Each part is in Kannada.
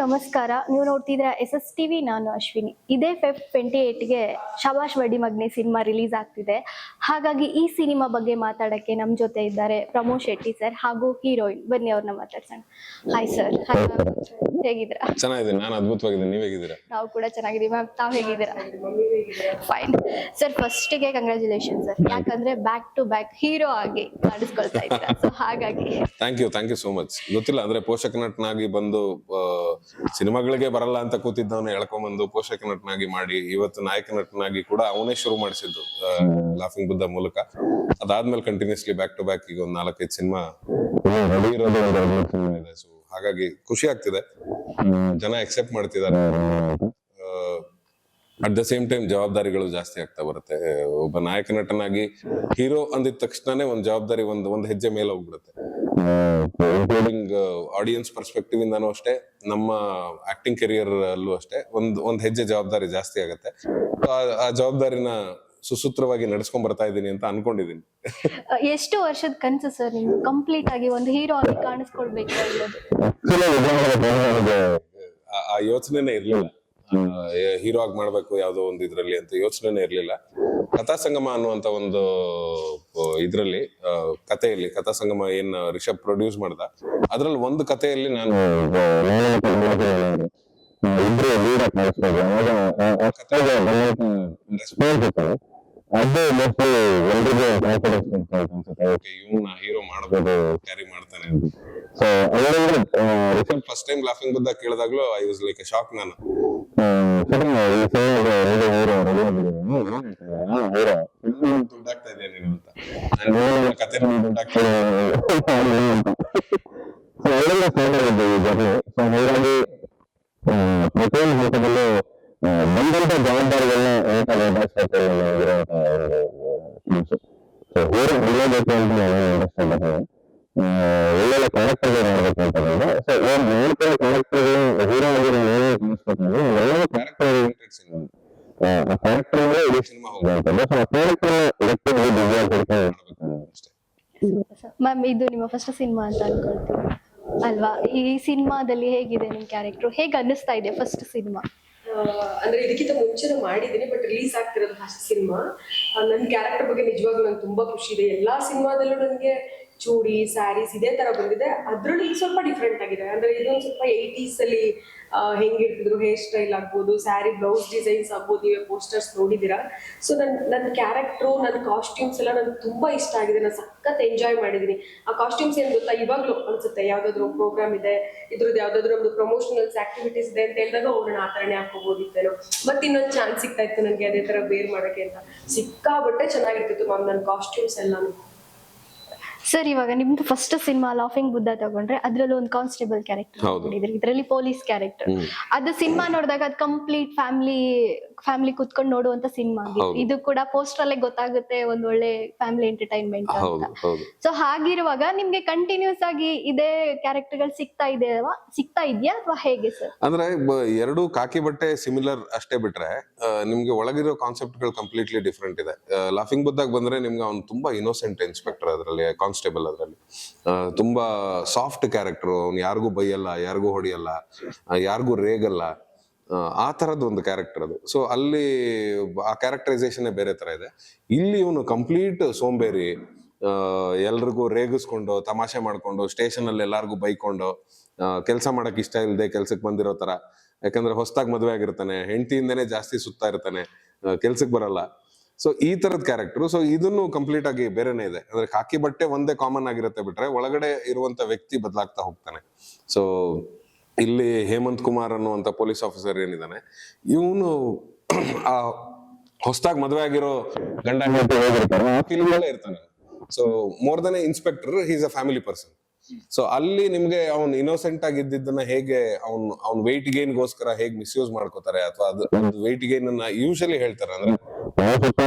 ನಮಸ್ಕಾರ. ನೀವು ನೋಡ್ತಿದ್ರ SSTV. ನಾನು ಅಶ್ವಿನಿ. ಇದೇ ಫೆಬ್ 28ಗೆ ಶಬಾಷ್ ಬಡ್ಡಿ ಮಗ್ನೆ ಸಿನಿಮಾ ರಿಲೀಸ್ ಆಗ್ತಿದೆ. ಹಾಗಾಗಿ ಈ ಸಿನಿಮಾ ಬಗ್ಗೆ ಮಾತಾಡಕ್ಕೆ ನಮ್ಮ ಜೊತೆ ಇದ್ದಾರೆ ಪ್ರಮೋದ್ ಶೆಟ್ಟಿ ಸರ್ ಹಾಗೂ ಹೀರೋಯಿನ್. ಬನ್ನಿ ಅವ್ರನ್ನ ಮಾತಾಡ್ಸೋಣ. Hi sir. ಹೇಗಿದ್ದೀರಾ? ಚೆನ್ನಾಗಿದ್ದೀನಿ. ನಾನು ಅದ್ಭುತವಾಗಿದ್ದೀನಿ. ನೀವು ಹೇಗಿದ್ದೀರಾ? ನಾವು ಕೂಡ ಚೆನ್ನಾಗಿದ್ದೀವಿ ಮ್ಯಾಮ್. ತಾವು ಹೇಗಿದ್ದೀರಾ? Fine sir. ಫಸ್ಟಿಗೆ ಕಂಗ್ರ್ಯಾಚುಲೇಷನ್ ಸರ್, ಯಾಕಂದ್ರೆ ಬ್ಯಾಕ್ ಟು ಬ್ಯಾಕ್ ಹೀರೋ ಆಗಿ ಕಾಣಿಸ್ಕೊಳ್ತಾ ಇದ್ದೀರಾ. ಸೊ ಹಾಗಾಗಿ ಥ್ಯಾಂಕ್ ಯು ಸೋ ಮಚ್. ಗೊತ್ತಿಲ್ಲ ಅಂದ್ರೆ ಪೋಷಕ ನಟನಾಗಿ ಬಂದು ಸಿನಿಮಾಗಳಿಗೆ ಬರಲ್ಲ ಅಂತ ಕೂತಿದ್ದವನ್ನ ಎಳ್ಕೊಂಡ್ಬಂದು ಪೋಷಕ ನಟನಾಗಿ ಮಾಡಿ ಇವತ್ತು ನಾಯಕ ನಟನಾಗಿ ಕೂಡ ಅವನೇ ಶುರು ಮಾಡಿಸಿದ್ದು ಲಾಫಿಂಗ್ ಬುದ್ಧ ಮೂಲಕ. ಅದಾದ್ಮೇಲೆ ಕಂಟಿನ್ಯೂಸ್ಲಿ ಬ್ಯಾಕ್ ಟು ಬ್ಯಾಕ್ ಈಗ ಒಂದು 4-5 ಸಿನಿಮಾ ರೆಡಿ ಇರೋದು ಇದೆ. ಸೊ ಹಾಗಾಗಿ ಖುಷಿ ಆಗ್ತಿದೆ, ಜನ ಎಕ್ಸೆಪ್ಟ್ ಮಾಡ್ತಿದ್ದಾರೆ. ಅಟ್ ದ ಸೇಮ್ ಟೈಮ್ ಜವಾಬ್ದಾರಿಗಳು ಜಾಸ್ತಿ ಆಗ್ತಾ ಬರುತ್ತೆ. ಒಬ್ಬ ನಾಯಕ ನಟನಾಗಿ ಹೀರೋ ಅಂದಿದ ತಕ್ಷಣನೇ ಒಂದ್ ಜವಾಬ್ದಾರಿ ಒಂದ್ ಹೆಜ್ಜೆ ಮೇಲೆ ಹೋಗ್ಬಿಡುತ್ತೆ. ಇನ್ಕ್ಲೂಡಿಂಗ್ ಆಡಿಯನ್ಸ್ ಪರ್ಸ್ಪೆಕ್ಟಿವ್ ಇಂದಾನು ಅಷ್ಟೇ, ನಮ್ಮ ಆಕ್ಟಿಂಗ್ ಕೆರಿಯರ್ ಅಲ್ಲೂ ಅಷ್ಟೇ ಒಂದ್ ಹೆಜ್ಜೆ ಜವಾಬ್ದಾರಿ ಜಾಸ್ತಿ ಆಗುತ್ತೆ. ಆ ಜವಾಬ್ದಾರಿನ ಸುಸೂತ್ರವಾಗಿ ನಡ್ಸ್ಕೊಂಡ್ ಬರ್ತಾ ಇದ್ದೀನಿ ಅಂತ ಅನ್ಕೊಂಡಿದೀನಿ. ಎಷ್ಟು ವರ್ಷದ ಕನಸು ಸರ್ ನಿಮ್ಗೆ ಕಂಪ್ಲೀಟ್ ಆಗಿ ಒಂದು ಹೀರೋ ಆಗಿ ಕಾಣಿಸ್ಕೊಳ್ಬೇಕು ಅನ್ನೋದು? ಆ ಯೋಚನೆನೇ ಇರ್ಲಿಲ್ಲ, ಹೀರೋ ಆಗಿ ಮಾಡ್ಬೇಕು ಯಾವ್ದೋ ಒಂದು ಇದ್ರಲ್ಲಿ ಅಂತ ಯೋಚನೆನೇ ಇರ್ಲಿಲ್ಲ. ಕಥಾ ಸಂಗಮ ಅನ್ನುವಂತ ಒಂದು ಇದ್ರಲ್ಲಿ ಕಥೆಯಲ್ಲಿ, ಕಥಾ ಸಂಗಮ ಏನ್ ರಿಷಬ್ ಪ್ರೊಡ್ಯೂಸ್ ಮಾಡ್ದ, ಅದ್ರಲ್ಲಿ ಒಂದು ಕಥೆಯಲ್ಲಿ ನಾನು ಇವ್ನ ಹೀರೋ ಮಾಡಬಹುದು, ಕ್ಯಾರಿ ಮಾಡ್ತಾನೆ ಅಂತ. So Rishab first time laughing Buddha ಕೇಳಿದಾಗ್ಲೂ ಐ ವಾಸ್ ಲೈಕ್ ಶಾಕ್. ನಾನು ದುಡ್ಡಾಗ್ತಾ ಇದೆ ನೀನು ಅಂತ, ಕತೆ ದುಡ್ಡಾಗ್ತಾ ಪ್ರತಿಯೊಂದು ಹಂತದಲ್ಲೂ ಬಂದಂತ ಜವಾಬ್ದಾರಿಗಳನ್ನ ಒಳ್ಳೊಳ್ಳೆ ಕ್ಯಾರೆಕ್ಟರ್ ಮಾಡ್ಬೇಕು ಅಂತಂದ್ರೆ ಹೀರೋ ಒಳ್ಳೊಳ್ಳೆ ಕ್ಯಾರೆಕ್ಟರ್ ಆ ಕ್ಯಾರೆಕ್ಟರ್ ಇಡೀ ಸಿನಿಮಾ ಹೋಗುವಂತದ್ದು. ಸೊ ಆ ಕ್ಯಾರೆಕ್ಟರ್ ಮ್ಯಾಮ್, ಇದು ನಿಮ್ಮ ಫಸ್ಟ್ ಸಿನಿಮಾ ಅಂತ ಅನ್ಕೊಳ್ತೀನಿ ಅಲ್ವಾ? ಈ ಸಿನಿಮಾದಲ್ಲಿ ಹೇಗಿದೆ ನಿಮ್ ಕ್ಯಾರೆಕ್ಟರ್? ಹೇಗೆ ಅನ್ನಿಸ್ತಾ ಇದೆ ಫಸ್ಟ್ ಸಿನಿಮಾ? ಅಂದ್ರೆ ಇದಕ್ಕಿಂತ ಮುಂಚೆನೂ ಮಾಡಿದ್ದೀನಿ, ಬಟ್ ರಿಲೀಸ್ ಆಗ್ತಿರೋದು ಫಸ್ಟ್ ಸಿನಿಮಾ. ನನ್ನ ಕ್ಯಾರೆಕ್ಟರ್ ಬಗ್ಗೆ ನಿಜವಾಗ್ಲೂ ನಂಗೆ ತುಂಬಾ ಖುಷಿ ಇದೆ. ಎಲ್ಲಾ ಸಿನಿಮಾದಲ್ಲೂ ನನಗೆ ಚೂಡಿ, ಸ್ಯಾರೀಸ್ ಇದೇ ತರ ಬಂದಿದೆ. ಅದ್ರಲ್ಲಿ ಸ್ವಲ್ಪ ಡಿಫ್ರೆಂಟ್ ಆಗಿದೆ. ಅಂದ್ರೆ ಇದೊಂದು ಸ್ವಲ್ಪ 80s ಅಲ್ಲಿ ಹೆಂಗಿರ್ತಿದ್ರು, ಹೇರ್ ಸ್ಟೈಲ್ ಆಗ್ಬೋದು, ಸ್ಯಾರಿ ಬ್ಲೌಸ್ ಡಿಸೈನ್ಸ್ ಆಗ್ಬೋದು, ನೀವೇ ಪೋಸ್ಟರ್ಸ್ ನೋಡಿದೀರಾ. ಸೊ ನನ್ನ ಕ್ಯಾರೆಕ್ಟ್ರು, ನನ್ನ ಕಾಸ್ಟ್ಯೂಮ್ಸ್ ಎಲ್ಲ ನನ್ಗೆ ತುಂಬಾ ಇಷ್ಟ ಆಗಿದೆ. ನಾನು ಸಖತ್ ಎಂಜಾಯ್ ಮಾಡಿದೀನಿ. ಆ ಕಾಸ್ಟ್ಯೂಮ್ಸ್ ಏನ್ ಗೊತ್ತಾ, ಇವಾಗ್ಲೂ ಅನ್ಸುತ್ತೆ ಯಾವ್ದಾದ್ರು ಪ್ರೋಗ್ರಾಮ್ ಇದೆ, ಇದ್ರದ್ದು ಯಾವ್ದಾದ್ರು ನಮ್ದು ಪ್ರಮೋಷನಲ್ಸ್ ಆಕ್ಟಿವಿಟೀಸ್ ಇದೆ ಅಂತ ಹೇಳಿದಾಗ ಹೋಗೋಣ ಆ ಥರನೇ ಹಾಕೋಬೋದಿತ್ತೇನೋ. ಮತ್ತೆ ಇನ್ನೊಂದು ಚಾನ್ಸ್ ಸಿಗ್ತಾ ಇತ್ತು ನನಗೆ ಅದೇ ತರ ಬೇರ್ ಮಾಡೋಕೆ ಅಂತ. ಸಿಕ್ಕಾಬಟ್ಟೆ ಚೆನ್ನಾಗಿರ್ತಿತ್ತು ಮ್ಯಾಮ್ ನನ್ನ ಕಾಸ್ಟ್ಯೂಮ್ಸ್ ಎಲ್ಲಾನು. ಸರ್, ಇವಾಗ ನಿಮ್ದು ಫಸ್ಟ್ ಸಿನಿಮಾ ಲಾಫಿಂಗ್ ಬುದ್ಧ ತಗೊಂಡ್ರೆ ಅದ್ರಲ್ಲಿ ಒಂದು ಕಾನ್ಸ್ಟೇಬಲ್ ಕ್ಯಾರೆಕ್ಟರ್ ಮಾಡಿದ್ರಿ, ಇದರಲ್ಲಿ ಪೊಲೀಸ್ ಕ್ಯಾರೆಕ್ಟರ್. ಅದು ಸಿನಿಮಾ ನೋಡಿದಾಗ ಅದು ಕಂಪ್ಲೀಟ್ ಫ್ಯಾಮಿಲಿ ಕುತ್ಕೊಂಡು ನೋಡುವಂತ ಸಿನಿಮಾ. ಇದು ಕೂಡ ಪೋಸ್ಟರ್ ಅಲ್ಲೇ ಗೊತ್ತಾಗುತ್ತೆ ಒಂದು ಒಳ್ಳೆ ಫ್ಯಾಮಿಲಿ ಎಂಟರ್ಟೈನ್ಮೆಂಟ್ ಅಂತ. ಸೊ ಹಾಗಿರುವಾಗ ನಿಮ್ಗೆ ಕಂಟಿನ್ಯೂಸ್ ಆಗಿ ಇದೇ ಕ್ಯಾರೆಕ್ಟರ್ ಗಳು ಸಿಗ್ತಾ ಇದೆಯಾ ಅಥವಾ ಹೇಗೆ ಸರ್? ಅಂದ್ರೆ ಎರಡು ಕಾಕಿ ಬಟ್ಟೆ ಸಿಮಿಲರ್ ಅಷ್ಟೇ ಬಿಟ್ರೆ ನಿಮ್ಗೆ ಒಳಗಿರೋ ಕಾನ್ಸೆಪ್ಟ್ ಗಳು ಕಂಪ್ಲೀಟ್ಲಿ ಡಿಫ್ರೆಂಟ್ ಇದೆ. ಲಾಫಿಂಗ್ ಬುದ್ಧಾಗ ಬಂದ್ರೆ ನಿಮ್ಗೆ ಅವ್ನು ತುಂಬಾ ಇನ್ನೋಸೆಂಟ್ ಇನ್ಸ್ಪೆಕ್ಟರ್, ಅದರಲ್ಲಿ ಕಾನ್ಸ್ಟೇಬಲ್, ಅದರಲ್ಲಿ ತುಂಬಾ ಸಾಫ್ಟ್ ಕ್ಯಾರೆಕ್ಟರ್. ಅವ್ನು ಯಾರಿಗೂ ಬೈಯಲ್ಲ, ಯಾರಿಗೂ ಹೊಡಿಯಲ್ಲ, ಯಾರಿಗೂ ರೇಗಲ್ಲ, ಆ ತರದ್ ಒಂದು ಕ್ಯಾರೆಕ್ಟರ್ ಅದು. ಸೊ ಅಲ್ಲಿ ಆ ಕ್ಯಾರೆಕ್ಟರೈಸೇಷನ್ ಬೇರೆ ತರ ಇದೆ. ಇಲ್ಲಿ ಇವನು ಕಂಪ್ಲೀಟ್ ಸೋಂಬೇರಿ, ಎಲ್ರಿಗೂ ರೇಗಿಸ್ಕೊಂಡು ತಮಾಷೆ ಮಾಡ್ಕೊಂಡು ಸ್ಟೇಷನ್ ಅಲ್ಲಿ ಎಲ್ಲಾರ್ಗು ಬೈಕೊಂಡು ಕೆಲಸ ಮಾಡಕ್ ಇಷ್ಟ ಇಲ್ಲದೆ ಕೆಲ್ಸಕ್ಕೆ ಬಂದಿರೋ ತರ. ಯಾಕಂದ್ರೆ ಹೊಸದಾಗಿ ಮದುವೆ ಆಗಿರ್ತಾನೆ, ಹೆಂಡತಿಯಿಂದನೇ ಜಾಸ್ತಿ ಸುತ್ತಾ ಇರ್ತಾನೆ, ಕೆಲ್ಸಕ್ಕೆ ಬರಲ್ಲ. ಸೊ ಈ ತರದ ಕ್ಯಾರೆಕ್ಟರ್. ಸೊ ಇದನ್ನು ಕಂಪ್ಲೀಟ್ ಆಗಿ ಬೇರೆನೆ ಇದೆ. ಅಂದ್ರೆ ಕಾಕಿ ಬಟ್ಟೆ ಒಂದೇ ಕಾಮನ್ ಆಗಿರುತ್ತೆ ಬಿಟ್ರೆ ಒಳಗಡೆ ಇರುವಂತ ವ್ಯಕ್ತಿ ಬದಲಾಗ್ತಾ ಹೋಗ್ತಾನೆ. ಸೊ ಇಲ್ಲಿ ಹೇಮಂತ್ ಕುಮಾರ್ ಅನ್ನುವಂತ ಪೊಲೀಸ್ ಆಫೀಸರ್ ಏನಿದ್ದಾನೆ, ಇವನು ಆ ಹೊಸದಾಗಿ ಮದುವೆ ಆಗಿರೋ ಗಂಡ ಹೆಂಡತಿ ಹೋಗಿರ್ತಾನೆ, ಆ ಫೀಲಿಂಗ್ ಅಲ್ಲೇ ಇರ್ತಾನೆ. So more than inspector, he is a family person. So ಅಲ್ಲಿ ನಿಮ್ಗೆ ಅವ್ನು ಇನ್ನೋಸೆಂಟ್ ಆಗಿದ್ದನ್ನ ಹೇಗೆ ಅವ್ನ್ ವೆಯ್ಟ್ ಗೇನ್ ಗೋಸ್ಕರ ಹೇಗೆ ಮಿಸ್ಯೂಸ್ ಮಾಡ್ಕೋತಾರೆ, ಅಥವಾ ಅದು ವೆಯ್ಟ್ ಗೇನ್ ಅನ್ನ ಯೂಶಲಿ ಹೇಳ್ತಾರೆ. ಅಂದ್ರೆ ಟ್ರಾಫಿಕ್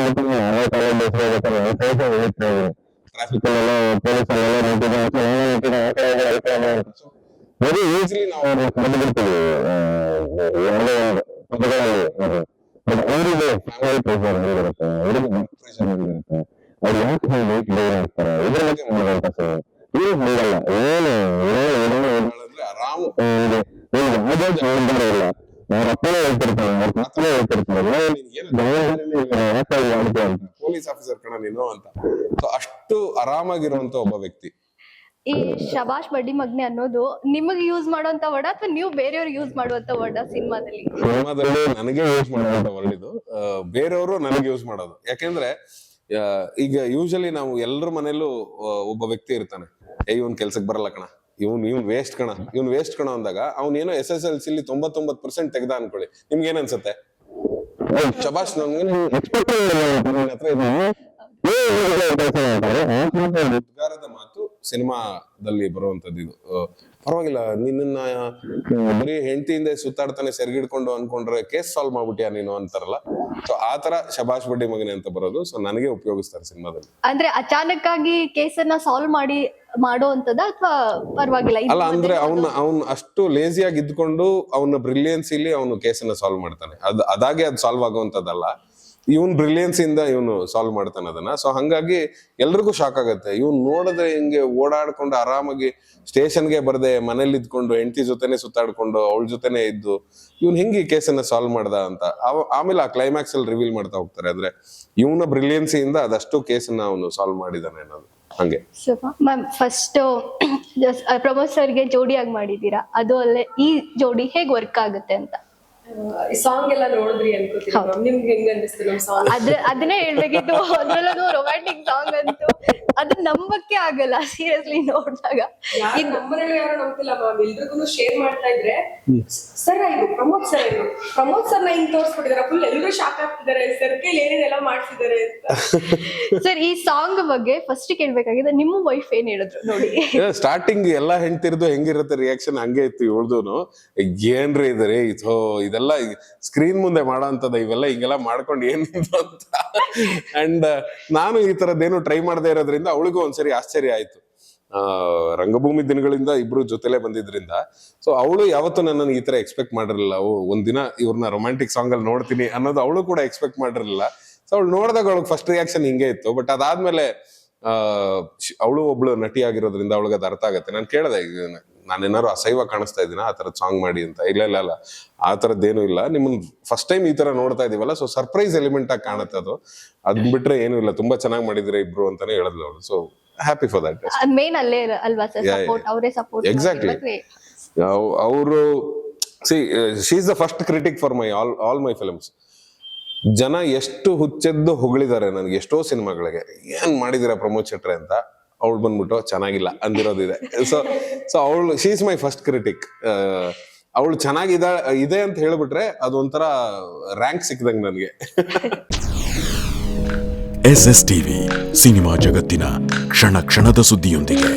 ವೆರಿ ಈಸಿಲಿ ನಾವು ಕಂಡುಬಿಡ್ತೀವಿ ಪದಗಳಲ್ಲಿ. ಅವರಿಗೆ ಫ್ಯಾಮಿಲಿ ಪ್ರೆಷರ್ ಹೇಗಿರುತ್ತೆ, ಅವರಿಗೆ ವರ್ಕ್ ಪ್ರೆಷರ್ ಹೇಗಿರುತ್ತೆ, ಅವ್ರು ಯಾಕೆ ವೆಯ್ಟ್ ಬೇರೆ ಆಗ್ತಾರೆ, ಇದ್ರ ಬಗ್ಗೆ ಮಾಡುವಂತ ಸರ್. ಏನು ಮಾಡಲ್ಲ, ಏನು ಅಂದ್ರೆ ಆರಾಮ್ ಯಾವುದೇ ಯಾವುದೇ ಜವಾಬ್ದಾರಿ ಇಲ್ಲ. ಅವ್ರ ಅಪ್ಪನೇ ಹೇಳ್ತಿರ್ತಾರೆ, ಅವ್ರ ತಾತನೇ ಹೇಳ್ತಿರ್ತಾರೆ, ಜವಾಬ್ದಾರಿ ಅಂತ ಪೊಲೀಸ್ ಆಫೀಸರ್ ಕಣ ನೀನು ಅಂತ. ಸೊ ಅಷ್ಟು ಆರಾಮಾಗಿರುವಂತ ಒಬ್ಬ ವ್ಯಕ್ತಿ. ಈ ಶಬಾಷ್ ಬಡ್ಡಿ ಮಗ್ನೆ ಅನ್ನೋದು ನಿಮಗೆ ಯೂಸ್ ಮಾಡುವಂತ ವರ್ಡ್ ಅಥವಾ ನೀವು ಬೇರೆಯವ್ರಿಗೆ ಯೂಸ್ ಮಾಡುವಂತ ವರ್ಡ್ ಸಿನಿಮಾದಲ್ಲಿ? ಸಿನಿಮಾದಲ್ಲಿ ನನಗೆ ಯೂಸ್ ಮಾಡುವಂತ ವರ್ಡ್ ಇದು, ಬೇರೆಯವರು ನನಗೆ ಯೂಸ್ ಮಾಡೋದು. ಯಾಕೆಂದ್ರೆ ಈಗ ಯೂಶಲಿ ನಾವು ಎಲ್ಲರ ಮನೇಲೂ ಒಬ್ಬ ವ್ಯಕ್ತಿ ಇರ್ತಾನೆ, ಇವನ್ ಕೆಲ್ಸಕ್ಕೆ ಬರಲ್ಲ ಕಣ, ಇವ್ನ್ ವೇಸ್ಟ್ ಕಣ ಅಂದಾಗ ಅವ್ನೇನೋ SSLC 99% ತೆಗ್ದ ಅನ್ಕೊಳ್ಳಿ, ನಿಮ್ಗೆ ಏನ್ ಅನ್ಸುತ್ತೆ? ಶಬಾಷ್, ನಮ್ಗೆ ಉದ್ಗಾರದ ಮಾತು ಸಿನಿಮಾದಲ್ಲಿ ಬರುವಂತದ್ದು ಇದು. ಪರವಾಗಿಲ್ಲ, ನಿನ್ನ ಬರೀ ಹೆಂಡತಿಯಿಂದ ಸುತ್ತಾಡ್ತಾನೆ ಸೆರ್ಗಿಡ್ಕೊಂಡು ಅನ್ಕೊಂಡ್ರೆ ಕೇಸ್ ಸಾಲ್ವ್ ಮಾಡ್ಬಿಟ್ಯಾ ನೀನು ಅಂತಾರಲ್ಲ, ಸೊ ಆತರ ಶಬಾಷ್ ಬಡ್ಡಿ ಮಗನೆ ಅಂತ ಬರೋದು. ಸೊ ನನಗೆ ಉಪಯೋಗಿಸ್ತಾರೆ ಸಿನಿಮಾದಲ್ಲಿ. ಅಂದ್ರೆ ಅಚಾನಕ್ ಆಗಿ ಕೇಸನ್ನ ಸಾಲ್ವ್ ಮಾಡೋ ಅಂತದ ಅಥವಾ ಪರವಾಗಿಲ್ಲ? ಅಲ್ಲ, ಅಂದ್ರೆ ಅವ್ನು ಅಷ್ಟು ಲೇಸಿಯಾಗಿ ಇದ್ಕೊಂಡು ಅವನ ಬ್ರಿಲಿಯನ್ಸಿಲಿ ಅವನು ಕೇಸನ್ನ ಸಾಲ್ವ್ ಮಾಡ್ತಾನೆ. ಅದಾಗೆ ಅದು ಸಾಲ್ವ್ ಆಗುವಂತದ್ದಲ್ಲ, ಇವನ್ ಬ್ರಿಲಿಯನ್ಸ್ ಇಂದ ಇವನು ಸಾಲ್ವ್ ಮಾಡ್ತಾನೆ ಅದನ್ನ. ಸೊ ಹಂಗಾಗಿ ಎಲ್ರಿಗೂ ಶಾಕ್ ಆಗತ್ತೆ, ಇವ್ನು ನೋಡಿದ್ರೆ ಹಿಂಗೆ ಓಡಾಡ್ಕೊಂಡು ಆರಾಮಾಗಿ ಸ್ಟೇಷನ್ಗೆ ಬರ್ದೆ ಮನೇಲಿ ಇದ್ಕೊಂಡು ಹೆಂಡತಿ ಜೊತೆನೆ ಸುತ್ತಾಡ್ಕೊಂಡು ಅವಳ ಜೊತೆನೆ ಇದ್ದು ಇವ್ನು ಹೆಂಗೆ ಈ ಕೇಸನ್ನ ಸಾಲ್ವ್ ಮಾಡ್ದ ಅಂತ ಆಮೇಲೆ ಆ ಕ್ಲೈಮ್ಯಾಕ್ಸ್ ಅಲ್ಲಿ ರಿವೀಲ್ ಮಾಡ್ತಾ ಹೋಗ್ತಾರೆ. ಆದ್ರೆ ಇವನ ಬ್ರಿಲಿಯನ್ಸಿಯಿಂದ ಅದಷ್ಟು ಕೇಸನ್ನ ಅವನು ಸಾಲ್ವ್ ಮಾಡಿದಾನೆ ಅನ್ನೋದು ಹಂಗೆ. ಮ್ಯಾಮ್, ಫಸ್ಟ್ ಪ್ರಮೋದ್ ಸರ್ಗೆ ಜೋಡಿಯಾಗಿ ಮಾಡಿದೀರಾ, ಅದು ಅಲ್ಲೇ ಈ ಜೋಡಿ ಹೇಗ್ ವರ್ಕ್ ಆಗುತ್ತೆ ಅಂತ? ಈ ಸಾಂಗ್ ಎಲ್ಲ ನೋಡಿದ್ರಿ ಅನ್ಕೋತೀನಿ ಮ್ಯಾಮ್, ನಿಮ್ಗೆ ಹೆಂಗ್ ಅನಿಸ್ತು ನಮ್ ಸಾಂಗ್? ಅದನ್ನೇ ಹೇಳ್ಬೇಕಿತ್ತು. ಅದ್ರಲ್ಲೂ ರೊಮ್ಯಾಂಟಿಕ್ ಸಾಂಗ್ ಅಂತೂ ಅದು ನಂಬಕ್ಕೆ ಆಗಲ್ಲ ಸೀರಿಯಸ್ಲಿ ನೋಡಿದಾಗ. ನಮ್ಮನೇಲಿ ಯಾರು ನಂಬಿಲ್ಲ ಮ್ಯಾಮ್, ಎಲ್ರಿಗೂ ಶೇರ್ ಮಾಡ್ತಾ ಇದ್ರೆ ಸರ್ ಇದು ಪ್ರಮೋದ್ ಸರ್ ನ ಹಿಂಗ್ ತೋರ್ಸ್ಬಿಟ್ಟಿದಾರೆ, ಫುಲ್ ಎಲ್ಲರೂ ಶಾಕ್ ಆಗ್ತಿದ್ದಾರೆ, ಸರ್ ಕೈಲಿ ಏನೇನೆಲ್ಲ ಮಾಡ್ತಿದ್ದಾರೆ ಅಂತ. ಸರ್, ಈ ಸಾಂಗ್ ಬಗ್ಗೆ ಫಸ್ಟ್ ಕೇಳ್ಬೇಕಾಗಿದೆ, ನಿಮ್ಮ ವೈಫ್ ಏನ್ ಹೇಳಿದ್ರು ನೋಡಿ? ಸ್ಟಾರ್ಟಿಂಗ್ ಎಲ್ಲಾ ಹೆಂಡ್ತಿರ್ದು ಹೆಂಗಿರುತ್ತೆ ರಿಯಾಕ್ಷನ್ ಹಂಗೆ ಇತ್ತು ಇವಳ್ದುನು. ಏನ್ರಿ ಇದ್ರಿ ಇದೆಲ್ಲ ಸ್ಕ್ರೀನ್ ಮುಂದೆ ಮಾಡೋ ಅಂತದ, ಇವೆಲ್ಲ ಹಿಂಗೆಲ್ಲ ಮಾಡ್ಕೊಂಡು ಏನಿತ್ತು ಅಂತ. ಅಂಡ್ ನಾನು ಈ ತರದ್ದೇನು ಟ್ರೈ ಮಾಡದೇ ಇರೋದ್ರಿಂದ ಅವಳಿಗೂ ಒಂದ್ಸರಿ ಆಶ್ಚರ್ಯ ಆಯ್ತು. ರಂಗಭೂಮಿ ದಿನಗಳಿಂದ ಇಬ್ರು ಜೊತೆಲೆ ಬಂದಿದ್ರಿಂದ ಸೊ ಅವಳು ಯಾವತ್ತೂ ನನ್ನನ್ನು ಈ ತರ ಎಕ್ಸ್ಪೆಕ್ಟ್ ಮಾಡಿರಲಿಲ್ಲ. ಒಂದಿನ ಇವ್ರನ್ನ ರೊಮ್ಯಾಂಟಿಕ್ ಸಾಂಗ್ ಅಲ್ಲಿ ನೋಡ್ತೀನಿ ಅನ್ನೋದು ಅವಳು ಕೂಡ ಎಕ್ಸ್ಪೆಕ್ಟ್ ಮಾಡಿರಲಿಲ್ಲ. ಸೊ ಅವಳು ನೋಡಿದಾಗ ಅವಳಿಗೆ ಫಸ್ಟ್ ರಿಯಾಕ್ಷನ್ ಹಿಂಗೆ ಇತ್ತು. ಬಟ್ ಅದಾದ್ಮೇಲೆ ಅವಳು ಒಬ್ಳು ನಟಿ ಆಗಿರೋದ್ರಿಂದ ಅವಳಿಗೆ ಅದು ಅರ್ಥ ಆಗತ್ತೆ. ನಾನು ಕೇಳಿದೆ, ನಾನೇನಾದ್ರು ಅಸಹ್ಯ ಕಾಣಿಸ್ತಾ ಇದ್ದೀನ ಆ ತರದ್ ಸಾಂಗ್ ಮಾಡಿ ಅಂತ. ಇಲ್ಲ ಆ ತರದ್ದೇನು ಇಲ್ಲ, ನಿಮ್ಮನ್ ಫಸ್ಟ್ ಟೈಮ್ ಈ ತರ ನೋಡ್ತಾ ಇದೀವಲ್ಲ, ಸೊ ಸರ್ಪ್ರೈಸ್ ಎಲಿಮೆಂಟ್ ಆಗಿ ಕಾಣುತ್ತೆ ಅದು. ಅದ್ ಬಿಟ್ರೆ ಏನು ಇಲ್ಲ, ತುಂಬಾ ಚೆನ್ನಾಗಿ ಮಾಡಿದ್ರೆ ಇಬ್ರು ಅಂತಾನೆ ಹೇಳಿದ್ಲು ಅವಳು. So happy for that. Main ಅಲ್ಲೇ ಅಲ್ವಾ ಸರ್ ಸಪೋರ್ಟ್, ಅವರೇ ಸಪೋರ್ಟ್. ಎಕ್ಸಾಕ್ಟ್ಲಿ. ಅವರು she is the first critic for all my films. ಜನ ಎಷ್ಟು ಹುಚ್ಚೆದ್ದು ಹೊಗಳಿದ್ದಾರೆ ನನಗೆ ಎಷ್ಟೋ ಸಿನಿಮಾಗಳಿಗೆ, ಏನ್ ಮಾಡಿದಿರ ಪ್ರಮೋದ್ ಶೆಟ್ರೆ ಅಂತ. ಅವಳು ಬಂದ್ಬಿಟ್ಟು ಚೆನ್ನಾಗಿಲ್ಲ ಅಂದಿರೋದಿದೆ. ಸೊ ಅವಳು she is my first critic. ಅವಳು ಚೆನ್ನಾಗಿದೆ ಅಂತ ಹೇಳ್ಬಿಟ್ರೆ ಅದೊಂಥರ ರ್ಯಾಂಕ್ ಸಿಕ್ಕಿದಂಗೆ ನನಗೆ. SS TV ಸಿನಿಮಾ ಜಗತ್ತಿನ ಕ್ಷಣ ಕ್ಷಣದ ಸುದ್ದಿಯೊಂದಿಗೆ.